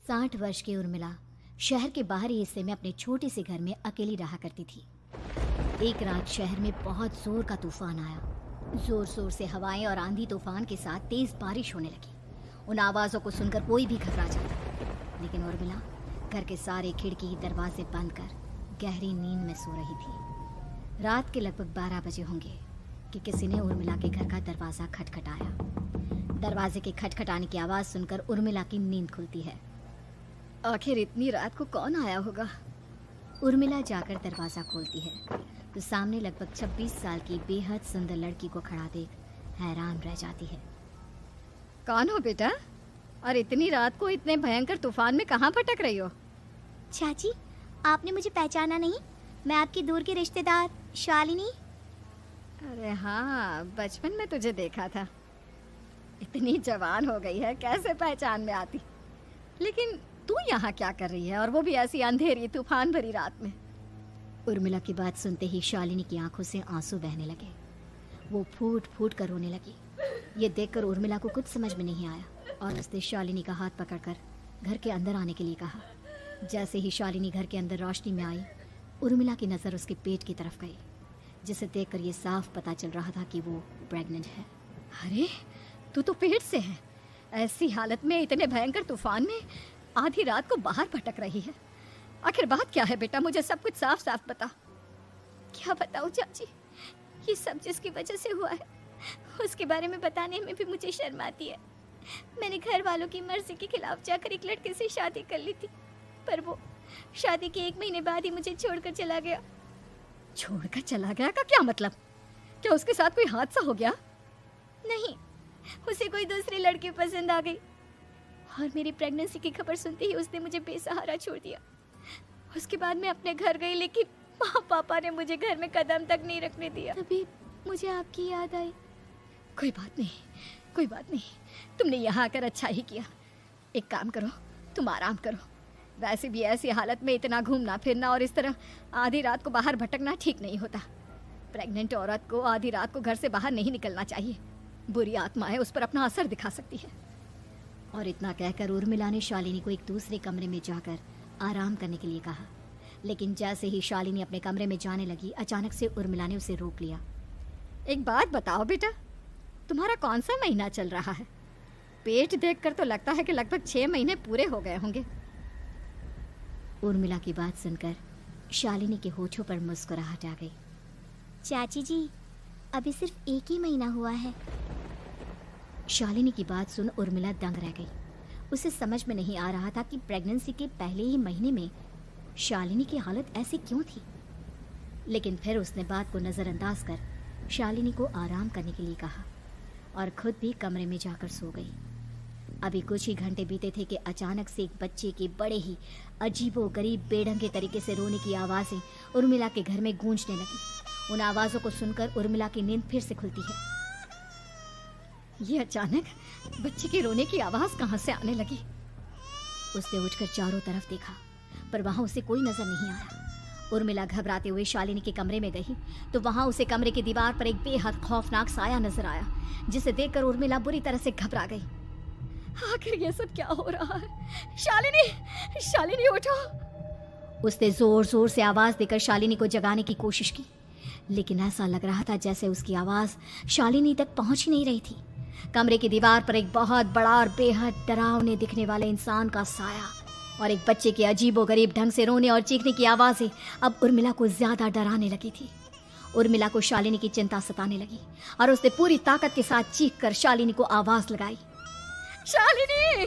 60 वर्ष की उर्मिला शहर के बाहरी हिस्से में अपने छोटे से घर में अकेली रहा करती थी। एक रात शहर में बहुत जोर का तूफान आया। जोर जोर से हवाएं और आंधी तूफान के साथ तेज बारिश होने लगी। उन आवाज़ों को सुनकर कोई भी घबरा जाता, लेकिन उर्मिला घर के सारे खिड़की दरवाजे बंद कर गहरी नींद में सो रही थी। रात के लगभग 12 बजे होंगे कि किसी ने उर्मिला के घर का दरवाज़ा खटखटाया। दरवाजे के खटखटाने की आवाज़ सुनकर उर्मिला की नींद खुलती है। आखिर इतनी रात को कौन आया होगा? उर्मिला जाकर दरवाज़ा खोलती है तो सामने लगभग 26 साल की बेहद सुंदर लड़की को खड़ा देख हैरान रह जाती है। कौन हो बेटा, और इतनी रात को इतने भयंकर तूफान में कहाँ भटक रही हो? चाची, आपने मुझे पहचाना नहीं? मैं आपकी दूर की रिश्तेदार शालिनी। अरे हाँ, बचपन में तुझे देखा था। इतनी जवान हो गई है, कैसे पहचान में आती। लेकिन तू यहाँ क्या कर रही है, और वो भी ऐसी अंधेरी तूफान भरी रात में? उर्मिला की बात सुनते ही शालिनी की आंखों से आंसू बहने लगे। वो फूट फूट कर रोने लगी। ये देखकर उर्मिला को कुछ समझ में नहीं आया और उसने शालिनी का हाथ पकड़कर घर के अंदर आने के लिए कहा। जैसे ही शालिनी घर के अंदर रोशनी में आई, उर्मिला की नज़र उसके पेट की तरफ गई, जिसे देखकर ये साफ पता चल रहा था कि वो प्रेग्नेंट है। अरे तू तो पेट से है। ऐसी हालत में इतने भयंकर तूफान में आधी रात को बाहर भटक रही है। आखिर बात क्या है बेटा, मुझे सब कुछ साफ साफ बता। क्या बताऊं चाची, ये सब जिसकी वजह से हुआ है उसके बारे में बताने में भी मुझे शर्म आती है। मैंने घर वालों की मर्जी के खिलाफ जाकर एक लड़के से शादी कर ली थी, पर वो शादी के 1 महीने बाद ही मुझे छोड़कर चला गया। छोड़कर चला गया का क्या मतलब? क्या उसके साथ कोई हादसा हो गया? नहीं, उसे कोई दूसरी लड़की पसंद आ गई और मेरी प्रेगनेंसी की खबर सुनते ही उसने मुझे बेसहारा छोड़ दिया। उसके बाद मैं अपने घर गई, लेकिन माँ पापा ने मुझे घर में कदम तक नहीं रखने दिया। तभी मुझे आपकी याद आई। कोई बात नहीं, कोई बात नहीं, तुमने यहाँ आकर अच्छा ही किया। एक काम करो, तुम आराम करो। वैसे भी ऐसी हालत में इतना घूमना फिरना और इस तरह आधी रात को बाहर भटकना ठीक नहीं होता। प्रेग्नेंट औरत को आधी रात को घर से बाहर नहीं निकलना चाहिए। बुरी आत्माएं उस पर अपना असर दिखा सकती है। और इतना कहकर उर्मिला ने शालिनी को एक दूसरे कमरे में जाकर आराम करने के लिए कहा। लेकिन जैसे ही शालिनी अपने कमरे में जाने लगी, अचानक से उर्मिला ने उसे रोक लिया। एक बात बताओ बेटा, तुम्हारा कौन सा महीना चल रहा है? पेट देखकर तो लगता है कि लगभग 6 महीने पूरे हो गए होंगे। उर्मिला की बात सुनकर शालिनी के होठों पर मुस्कुराहट आ गई। चाची जी, अभी सिर्फ 1 ही महीना हुआ है। शालिनी की बात सुन उर्मिला दंग रह गई। उसे समझ में नहीं आ रहा था कि प्रेगनेंसी के पहले ही महीने में शालिनी की हालत ऐसी क्यों थी। लेकिन फिर उसने बात को नज़रअंदाज कर शालिनी को आराम करने के लिए कहा और खुद भी कमरे में जाकर सो गई। अभी कुछ ही घंटे बीते थे कि अचानक से एक बच्चे के बड़े ही अजीबोगरीब बेढंगे तरीके से रोने की आवाज़ें उर्मिला के घर में गूंजने लगी। उन आवाज़ों को सुनकर उर्मिला की नींद फिर से खुलती है। ये अचानक बच्चे के रोने की आवाज़ कहाँ से आने लगी? उसने उठकर चारों तरफ देखा, पर वहाँ उसे कोई नजर नहीं आया। उर्मिला घबराते हुए शालिनी के कमरे में गई तो वहाँ उसे कमरे की दीवार पर एक बेहद खौफनाक साया नजर आया, जिसे देखकर उर्मिला बुरी तरह से घबरा गई। आखिर ये सब क्या हो रहा है? शालिनी, शालिनी उठो! उसने जोर जोर से आवाज देकर शालिनी को जगाने की कोशिश की, लेकिन ऐसा लग रहा था जैसे उसकी आवाज शालिनी तक पहुंच ही नहीं रही थी। कमरे की दीवार पर एक बहुत बड़ा और बेहद डरावने दिखने वाले इंसान का साया और एक बच्चे के अजीबोगरीब ढंग से रोने और चीखने की आवाज़ें अब उर्मिला को ज्यादा डराने लगी थी। उर्मिला को शालिनी की चिंता सताने लगी और उसने पूरी ताकत के साथ चीखकर शालिनी को आवाज लगाई, शालिनी!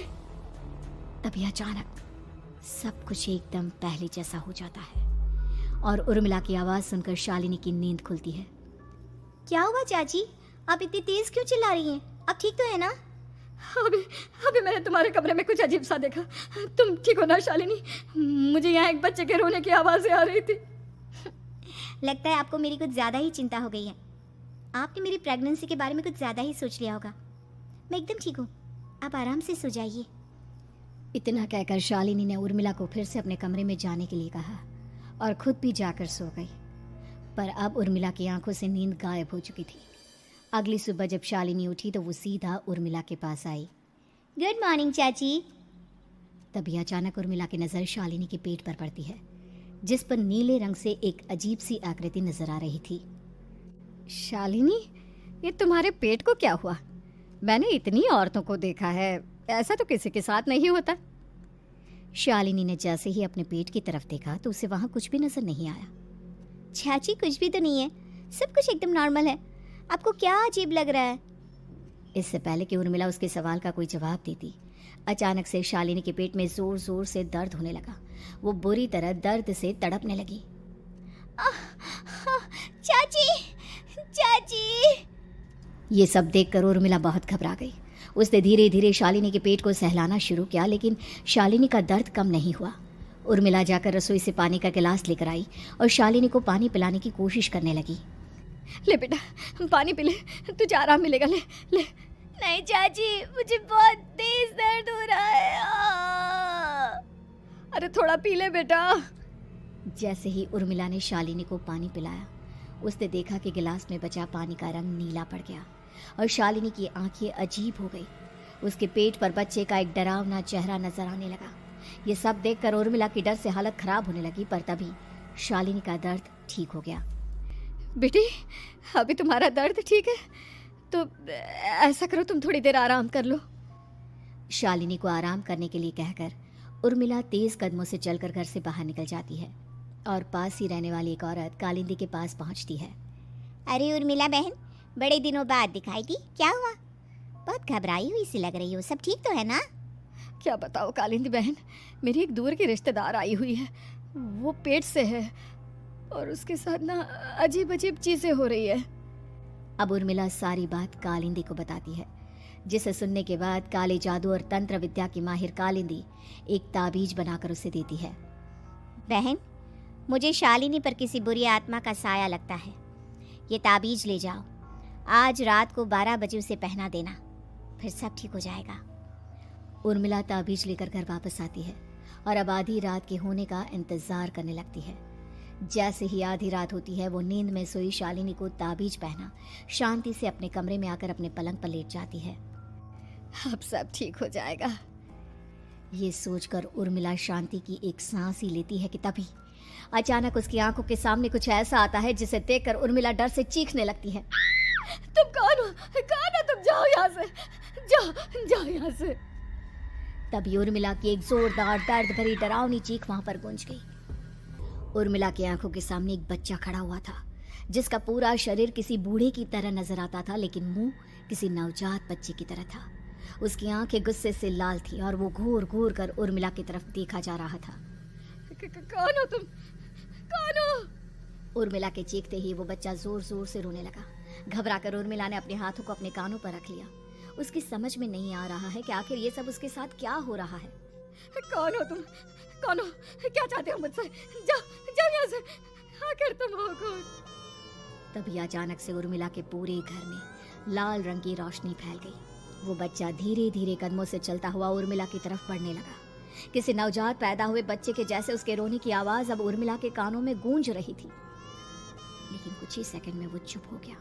तभी अचानक सब कुछ एकदम पहले जैसा हो जाता है और उर्मिला की आवाज सुनकर शालिनी की नींद खुलती है। क्या हुआ चाची, आप इतनी तेज क्यों चिल्ला रही हैं? आप ठीक तो है ना? अभी मैंने तुम्हारे कमरे में कुछ अजीब सा देखा। तुम ठीक हो ना शालिनी? मुझे यहाँ एक बच्चे के रोने की आवाज़ें आ रही थी। लगता है आपको मेरी कुछ ज़्यादा ही चिंता हो गई है। आपने मेरी प्रेगनेंसी के बारे में कुछ ज़्यादा ही सोच लिया होगा। मैं एकदम ठीक हूँ, आप आराम से सो जाइए। इतना कहकर शालिनी ने उर्मिला को फिर से अपने कमरे में जाने के लिए कहा और खुद भी जाकर सो गई। पर अब उर्मिला की आंखों से नींद गायब हो चुकी थी। अगली सुबह जब शालिनी उठी तो वो सीधा उर्मिला के पास आई। गुड मॉर्निंग चाची। तभी अचानक उर्मिला की नज़र शालिनी के पेट पर पड़ती है, जिस पर नीले रंग से एक अजीब सी आकृति नजर आ रही थी। शालिनी, ये तुम्हारे पेट को क्या हुआ? मैंने इतनी औरतों को देखा है, ऐसा तो किसी के साथ नहीं होता। शालिनी ने जैसे ही अपने पेट की तरफ देखा तो उसे वहां कुछ भी नजर नहीं आया। चाची कुछ भी तो नहीं है, सब कुछ एकदम नॉर्मल है। आपको क्या अजीब लग रहा है? इससे पहले कि उर्मिला उसके सवाल का कोई जवाब देती, अचानक से शालिनी के पेट में जोर जोर से दर्द होने लगा। वो बुरी तरह दर्द से तड़पने लगी। चाची, चाची! ये सब देखकर उर्मिला बहुत घबरा गई। उसने धीरे धीरे शालिनी के पेट को सहलाना शुरू किया, लेकिन शालिनी का दर्द कम नहीं हुआ। उर्मिला जाकर रसोई से पानी का गिलास लेकर आई और शालिनी को पानी पिलाने की कोशिश करने लगी। ले बेटा, पानी पी ले, तुझे आराम मिलेगा। ले ले। नहीं चाची, मुझे बहुत तेज दर्द हो रहा है। अरे थोड़ा पी ले बेटा। जैसे ही उर्मिला ने शालिनी को पानी पिलाया, उसने देखा कि गिलास में बचा पानी का रंग नीला पड़ गया और शालिनी की आंखें अजीब हो गई। उसके पेट पर बच्चे का एक डरावना चेहरा नजर आने लगा। ये सब देखकर उर्मिला की डर से हालत खराब होने लगी, पर तभी शालिनी का दर्द ठीक हो गया। बेटी, अभी तुम्हारा दर्द ठीक है तो ऐसा करो, तुम थोड़ी देर आराम कर लो। शालिनी को आराम करने के लिए कहकर उर्मिला तेज कदमों से चलकर घर से बाहर निकल जाती है और पास ही रहने वाली एक औरत कालिंदी के पास पहुंचती है। अरे उर्मिला बहन, बड़े दिनों बाद दिखाई दी, क्या हुआ? बहुत घबराई हुई सी लग रही हो, सब ठीक तो है ना? क्या बताओ कालिंदी बहन, मेरी एक दूर की रिश्तेदार आई हुई है। वो पेट से है और उसके साथ ना अजीब अजीब चीजें हो रही है। अब उर्मिला सारी बात कालिंदी को बताती है, जिसे सुनने के बाद काले जादू और तंत्र विद्या की माहिर कालिंदी एक ताबीज बनाकर उसे देती है। बहन, मुझे शालिनी पर किसी बुरी आत्मा का साया लगता है। ये ताबीज ले जाओ, आज रात को 12 बजे उसे पहना देना, फिर सब ठीक हो जाएगा। उर्मिला ताबीज लेकर घर वापस आती है और अब आधी रात के होने का इंतजार करने लगती है। जैसे ही आधी रात होती है, वो नींद में सोई शालिनी को ताबीज पहना शांति से अपने कमरे में आकर अपने पलंग पर लेट जाती है। अब सब ठीक हो जाएगा। ये सोचकर उर्मिला शांति की एक सांस ही लेती है कि तभी अचानक उसकी आंखों के सामने कुछ ऐसा आता है जिसे देखकर उर्मिला डर से चीखने लगती है। तुम कौन हो? कौन हो तुम? जाओ यहाँ से, जाओ जाओ यहाँ से। तभी उर्मिला की एक जोरदार दर्द भरी डरावनी चीख वहां पर गूंज गई। उर्मिला की आंखों के सामने एक बच्चा खड़ा हुआ था, जिसका पूरा शरीर किसी बूढ़े की तरह नजर आता था, लेकिन मुंह किसी नवजात बच्चे की तरह था। उसकी आंखें गुस्से से लाल थी और वो घूर घूर कर उर्मिला की तरफ देखा जा रहा था। कौन हो तुम? कौन हो? उर्मिला के चीखते ही वो बच्चा जोर जोर से रोने लगा। घबराकर उर्मिला ने अपने हाथों को अपने कानों पर रख लिया। उसकी समझ में नहीं आ रहा है कि आखिर ये सब उसके साथ क्या हो रहा है। कौन हो तुम? कौन हो? क्या चाहते हो मुझसे? जाओ जाओ यहाँ से। आखिर तुम हो कौन? तभी अचानक से उर्मिला के पूरे घर में लाल रंग की रोशनी फैल गई। वो बच्चा धीरे धीरे कदमों से चलता हुआ उर्मिला की तरफ बढ़ने लगा। किसी नवजात पैदा हुए बच्चे के जैसे उसके रोने की आवाज अब उर्मिला के कानों में गूंज रही थी। लेकिन कुछ ही सेकंड में वो चुप हो गया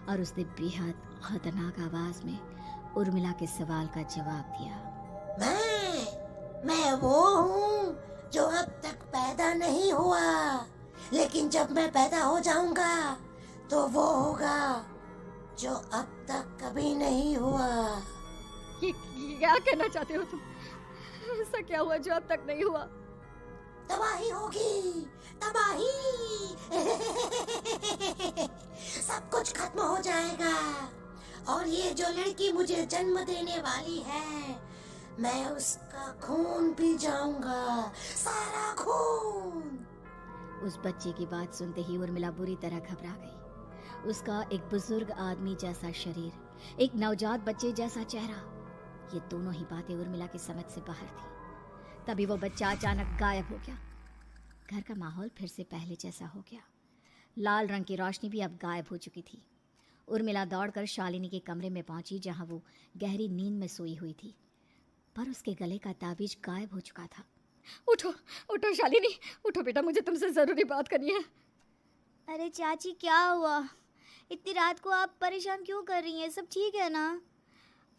और उसने बेहद खतरनाक आवाज में उर्मिला के सवाल का जवाब दिया। मैं वो हूँ जो अब तक पैदा नहीं हुआ, लेकिन जब मैं पैदा हो जाऊंगा तो वो होगा जो अब तक कभी नहीं हुआ। ये क्या कहना चाहते हो तुम? ऐसा क्या हुआ जो अब तक नहीं हुआ? तबाही होगी, तबाही। सब कुछ खत्म हो जाएगा और ये जो लड़की मुझे जन्म देने वाली है, मैं उसका खून पी जाऊंगा, सारा खून। उस बच्चे की बात सुनते ही उर्मिला बुरी तरह घबरा गई। उसका एक बुजुर्ग आदमी जैसा शरीर, एक नवजात बच्चे जैसा चेहरा, ये दोनों ही बातें उर्मिला की समझ से बाहर थी। तभी वो बच्चा अचानक गायब हो गया। घर का माहौल फिर से पहले जैसा हो गया। लाल रंग की रोशनी भी अब गायब हो चुकी थी। उर्मिला दौड़कर शालिनी के कमरे में पहुंची, जहां वो गहरी नींद में सोई हुई थी, पर उसके गले का ताबीज गायब हो चुका था। उठो उठो शालिनी, उठो बेटा, मुझे तुमसे जरूरी बात करनी है। अरे चाची, क्या हुआ? इतनी रात को आप परेशान क्यों कर रही हैं? सब ठीक है ना?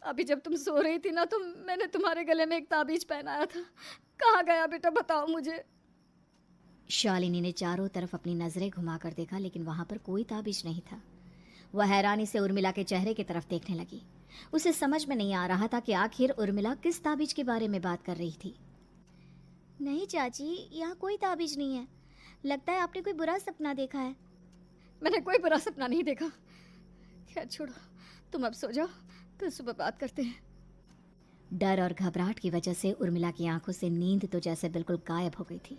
अभी जब तुम सो रही थी ना तो मैंने तुम्हारे गले में एक ताबीज पहनाया था। कहाँ गया बेटा, बताओ मुझे। शालिनी ने चारों तरफ अपनी नजरें घुमाकर देखा, लेकिन वहां पर कोई ताबीज नहीं था। वह हैरानी से उर्मिला के चेहरे की तरफ देखने लगी। उसे समझ में नहीं आ रहा था कि आखिर उर्मिला किस ताबीज के बारे में बात कर रही थी। नहीं चाची, यहाँ कोई ताबीज नहीं है। लगता है आपने कोई बुरा सपना देखा है। मैंने कोई बुरा सपना नहीं देखा। खैर छोड़ो, तुम अब सो जाओ, कल सुबह बात करते हैं। डर और घबराहट की वजह से उर्मिला की आंखों से नींद तो जैसे बिल्कुल गायब हो गई थी।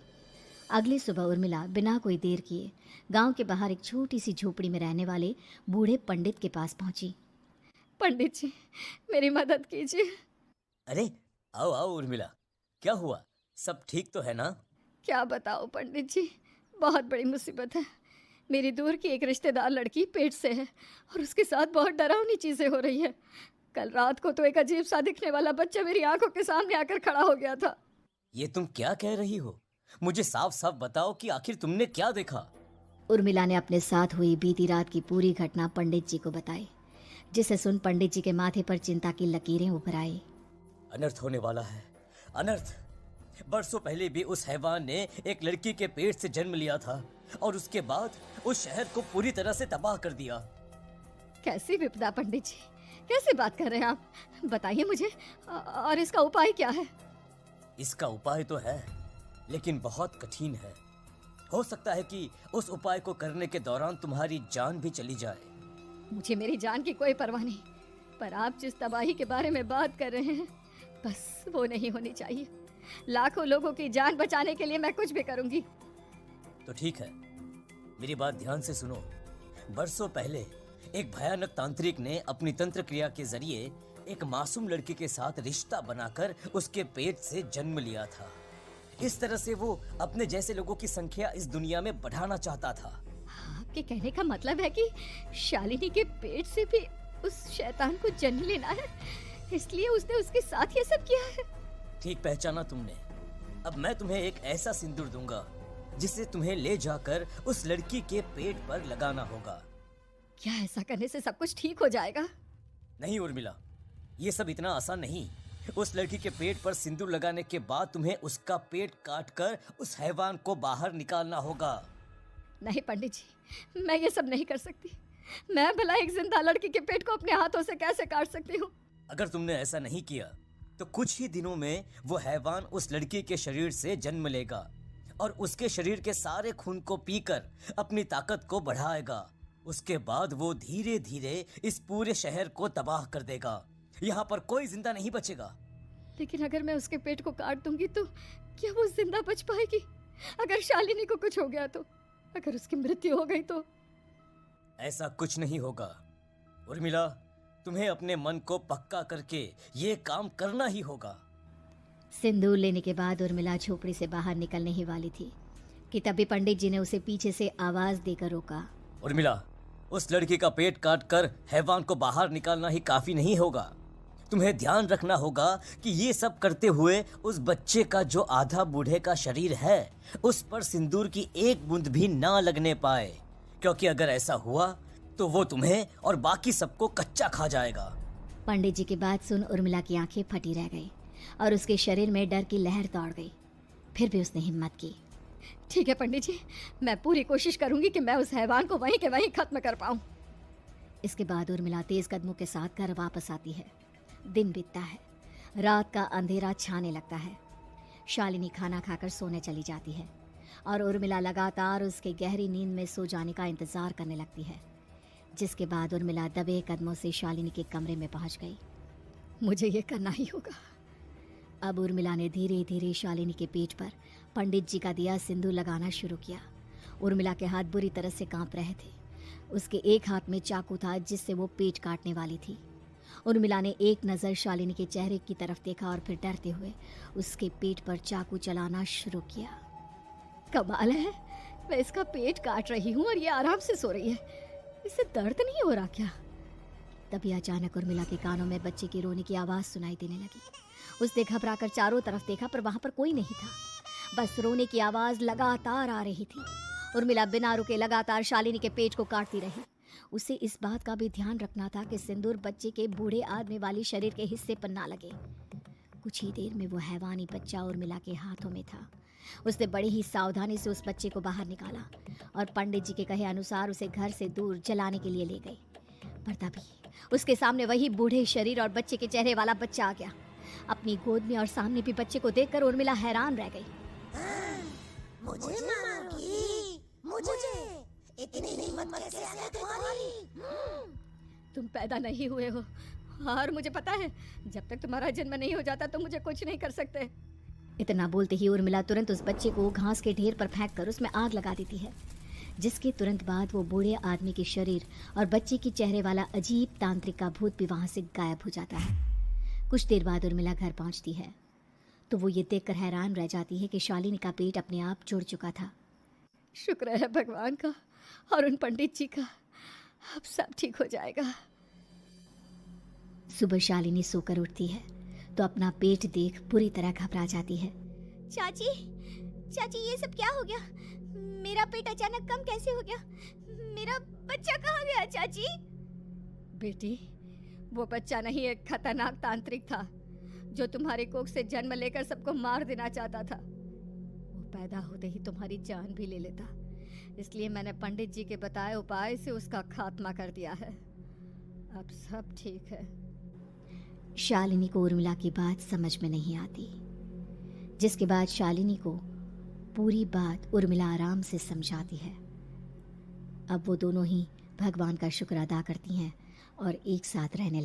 अगली सुबह उर्मिला बिना कोई देर किए गांव के बाहर एक छोटी सी झोपड़ी में रहने वाले बूढ़े पंडित के पास पहुंची। पंडित जी, मेरी मदद कीजिए। अरे आओ आओ उर्मिला, क्या हुआ? सब ठीक तो है ना? क्या बताओ पंडित जी, बहुत बड़ी मुसीबत है। मेरी दूर की एक रिश्तेदार लड़की पेट से है और उसके साथ बहुत डरावनी चीज़ें हो रही है। कल रात को तो एक अजीब सा दिखने वाला बच्चा मेरी आंखों के सामने आकर खड़ा हो गया था। ये तुम क्या कह रही हो? मुझे साफ साफ बताओ कि आखिर तुमने क्या देखा? उर्मिला ने अपने साथ हुई बीती रात की पूरी घटना पंडित जी को बताई, जिसे सुन पंडित जी के माथे पर चिंता की लकीरें उभर आई। अनर्थ होने वाला है, अनर्थ। बरसों पहले भी उस हैवान ने एक लड़की के पेट से जन्म लिया था और उसके बाद उस शहर को पूरी तरह से तबाह कर दिया। कैसी विपदा पंडित जी, कैसे बात कर रहे हैं आप? बताइए मुझे, और इसका उपाय क्या है? इसका उपाय तो है, लेकिन बहुत कठिन है। हो सकता है कि उस उपाय को करने के दौरान तुम्हारी जान भी चली जाए। मुझे मेरी जान की कोई परवाह नहीं, पर आप जिस तबाही के बारे में बात कर रहे हैं, बस वो नहीं होनी चाहिए। लाखों लोगों की जान बचाने के लिए मैं कुछ भी करूंगी। तो ठीक है, मेरी बात ध्यान से सुनो। बरसों पहले एक भयानक तांत्रिक ने अपनी तंत्र क्रिया के जरिए एक मासूम लड़की के साथ रिश्ता बनाकर उसके पेट से जन्म लिया था। इस तरह से वो अपने जैसे लोगों की संख्या इस दुनिया में बढ़ाना चाहता था। आपके कहने का मतलब है कि शालिनी के पेट से भी उस शैतान को जन्म लेना है, इसलिए उसने उसके साथ ये सब किया है। ठीक पहचाना तुमने। अब मैं तुम्हें एक ऐसा सिंदूर दूंगा जिसे तुम्हें ले जाकर उस लड़की के पेट पर लगाना होगा। क्या ऐसा करने से सब कुछ ठीक हो जाएगा? नहीं उर्मिला, ये सब इतना आसान नहीं। उस लड़की के पेट पर सिंदूर लगाने के बाद तुम्हें उसका पेट काटकर उस हैवान को बाहर निकालना होगा। नहीं पंडित जी, मैं ये सब नहीं कर सकती। मैं भला एक जिंदा लड़की के पेट को अपने हाथों से कैसे काट सकती हूँ? अगर तुमने ऐसा नहीं किया तो कुछ ही दिनों में वो हैवान उस लड़की के शरीर से जन्म लेगा और उसके शरीर के सारे खून को पीकर अपनी ताकत को बढ़ाएगा। उसके बाद वो धीरे धीरे इस पूरे शहर को तबाह कर देगा। यहाँ पर कोई जिंदा नहीं बचेगा। लेकिन अगर मैं उसके पेट को काट दूंगी तो क्या वो जिंदा बच पाएगी? अगर शालिनी को कुछ हो गया तो, अगर उसकी मृत्यु हो गई तो? ऐसा कुछ नहीं होगा उर्मिला, तुम्हें अपने मन को पक्का करके ये काम करना ही होगा। सिंदूर लेने के बाद उर्मिला झोपड़ी से बाहर निकलने ही वाली थी कि तभी पंडित जी ने उसे पीछे से आवाज देकर रोका। उर्मिला, उस लड़की का पेट काटकर हैवान को बाहर निकालना ही काफी नहीं होगा। तुम्हें ध्यान रखना होगा कि ये सब करते हुए उस बच्चे का जो आधा बूढ़े का शरीर है उस पर सिंदूर की एक बूंद भी ना लगने पाए, क्योंकि अगर ऐसा हुआ तो वो तुम्हें और बाकी सबको कच्चा खा जाएगा। पंडित जी की बात सुन उर्मिला की आंखें फटी रह गई और उसके शरीर में डर की लहर दौड़ गई। फिर भी उसने हिम्मत की। ठीक है पंडित जी, मैं पूरी कोशिश करूंगी कि मैं उस हैवान को वहीं के वहीं खत्म कर पाऊं। इसके बाद उर्मिला तेज कदमों के साथ घर वापस आती है। दिन बीतता है, रात का अंधेरा छाने लगता है। शालिनी खाना खाकर सोने चली जाती है और उर्मिला लगातार उसके गहरी नींद में सो जाने का इंतजार करने लगती है, जिसके बाद उर्मिला दबे कदमों से शालिनी के कमरे में पहुंच गई। मुझे ये करना ही होगा। अब उर्मिला ने धीरे धीरे शालिनी के पेट पर पंडित जी का दिया सिंदूर लगाना शुरू किया। उर्मिला के हाथ बुरी तरह से कांप रहे थे। उसके एक हाथ में चाकू था जिससे वो पेट काटने वाली थी। उर्मिला ने एक नज़र शालिनी के चेहरे की तरफ देखा और फिर डरते हुए उसके पेट पर चाकू चलाना शुरू किया। कमाल है, मैं इसका पेट काट रही हूँ और ये आराम से सो रही है। इसे दर्द नहीं हो रहा क्या? तभी अचानक उर्मिला के कानों में बच्चे की रोने की आवाज़ सुनाई देने लगी। उसने घबराकर चारों तरफ देखा पर वहाँ पर कोई नहीं था, बस रोने की आवाज़ लगातार आ रही थी। उर्मिला बिना रुके लगातार शालिनी के पेट को काटती रही। उसे इस बात का भी ध्यान रखना था कि सिंदूर बच्चे के बूढ़े आदमी वाली शरीर के हिस्से पर ना लगे। कुछ ही देर में वो हैवानी बच्चा उर्मिला के हाथों में था। उसने बड़ी ही सावधानी से उस बच्चे को बाहर निकाला और पंडित जी के कहे अनुसार उसे घर से दूर जलाने के लिए ले गई। पर तभी उसके सामने वही बूढ़े शरीर और बच्चे के चेहरे वाला बच्चा आ गया। अपनी गोद में और सामने भी बच्चे को देखकर उर्मिला हैरान रह गई। मुझे मारोगी? मुझे इतनी हिम्मत कैसे आ गई तुम्हारी? तुम पैदा नहीं हुए हो और मुझे पता है जब तक तुम्हारा जन्म नहीं हो जाता तो मुझे कुछ नहीं कर सकते। इतना बोलते ही उर्मिला तुरंत उस बच्चे को घास के ढेर पर फेंककर उसमें आग लगा देती है, जिसके तुरंत बाद वो बूढ़े आदमी के शरीर और बच्चे के चेहरे वाला अजीब तांत्रिक का भूत भी वहां से गायब हो जाता है। कुछ देर बाद उर्मिला घर पहुंचती है तो वो ये देखकर हैरान रह जाती है कि शालिनी का पेट अपने आप जुड़ चुका था। शुक्र है भगवान का और उन पंडित जी का, अब सब ठीक हो जाएगा। सुबह शालिनी सोकर उठती है तो अपना पेट देख पूरी तरह घबरा जाती है। चाची, चाची ये सब क्या हो गया? मेरा पेट अचानक कम कैसे हो गया? मेरा बच्चा कहाँ गया चाची? बेटी, वो बच्चा नहीं एक खतरनाक तांत्रिक था जो तुम्हारी कोख से जन्म लेकर सबको मार देना चाहता था। वो पैदा होते ही तुम्हारी जान भी ले लेता, इसलिए मैंने पंडित जी के बताए उपाय से उसका खात्मा कर दिया है। अब सब ठीक है। शालिनी को उर्मिला की बात समझ में नहीं आती, जिसके बाद शालिनी को पूरी बात उर्मिला आराम से समझाती है। अब वो दोनों ही भगवान का शुक्र अदा करती हैं और एक साथ रहने लगती हैं।